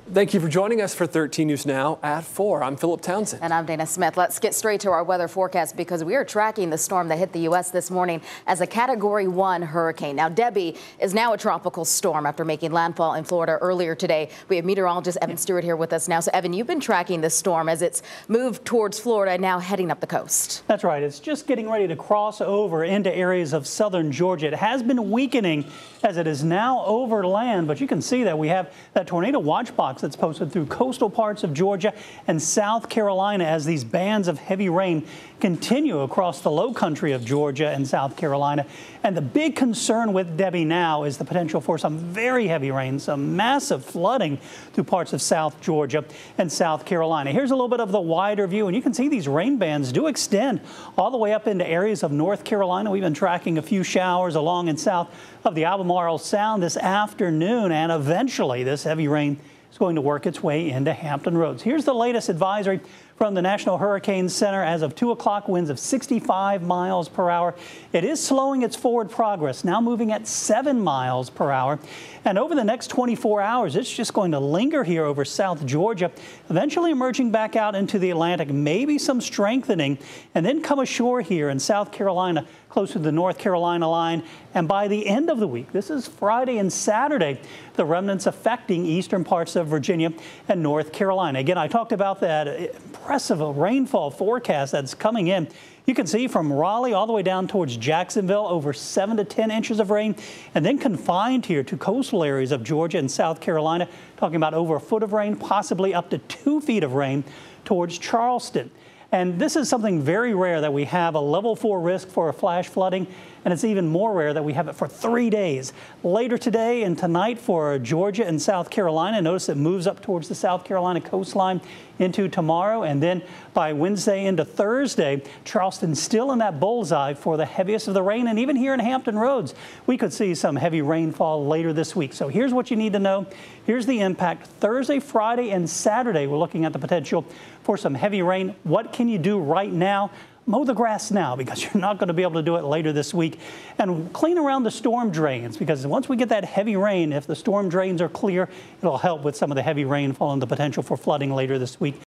Thank you for joining us for 13 News Now at 4. I'm Philip Townsend. And I'm Dana Smith. Let's get straight to our weather forecast because we are tracking the storm that hit the U.S. this morning as a Category 1 hurricane. Now, Debby is now a tropical storm after making landfall in Florida earlier today. We have meteorologist Evan Stewart here with us now. So, Evan, you've been tracking this storm as it's moved towards Florida and now heading up the coast. That's right. It's just getting ready to cross over into areas of southern Georgia. It has been weakening as it is now over land, but you can see that we have that tornado watch box that's posted through coastal parts of Georgia and South Carolina as these bands of heavy rain continue across the low country of Georgia and South Carolina. And the big concern with Debby now is the potential for some very heavy rain, some massive flooding through parts of South Georgia and South Carolina. Here's a little bit of the wider view, and you can see these rain bands do extend all the way up into areas of North Carolina. We've been tracking a few showers along and south of the Albemarle Sound this afternoon, and eventually this heavy rain is going to work its way into Hampton Roads. Here's the latest advisory from the National Hurricane Center. As of 2 o'clock, winds of 65 miles per hour. It is slowing its forward progress, now moving at 7 miles per hour. And over the next 24 hours, it's just going to linger here over South Georgia, eventually emerging back out into the Atlantic, maybe some strengthening, and then come ashore here in South Carolina, close to the North Carolina line. And by the end of the week, this is Friday and Saturday, the remnants affecting eastern parts of Virginia and North Carolina. Again, I talked about that impressive rainfall forecast that's coming in. You can see from Raleigh all the way down towards Jacksonville, over 7 to 10 inches of rain, and then confined here to coastal areas of Georgia and South Carolina, talking about over a foot of rain, possibly up to 2 feet of rain towards Charleston. And this is something very rare that we have a level 4 risk for a flash flooding, and it's even more rare that we have it for 3 days. Later today and tonight for Georgia and South Carolina, notice it moves up towards the South Carolina coastline into tomorrow, and then by Wednesday into Thursday, Charleston still in that bullseye for the heaviest of the rain, and even here in Hampton Roads, we could see some heavy rainfall later this week. So here's what you need to know. Here's the impact. Thursday, Friday, and Saturday, we're looking at the potential for some heavy rain. What can you do right now? Mow the grass now, because you're not going to be able to do it later this week. And clean around the storm drains, because once we get that heavy rain, if the storm drains are clear, it'll help with some of the heavy rainfall and the potential for flooding later this week.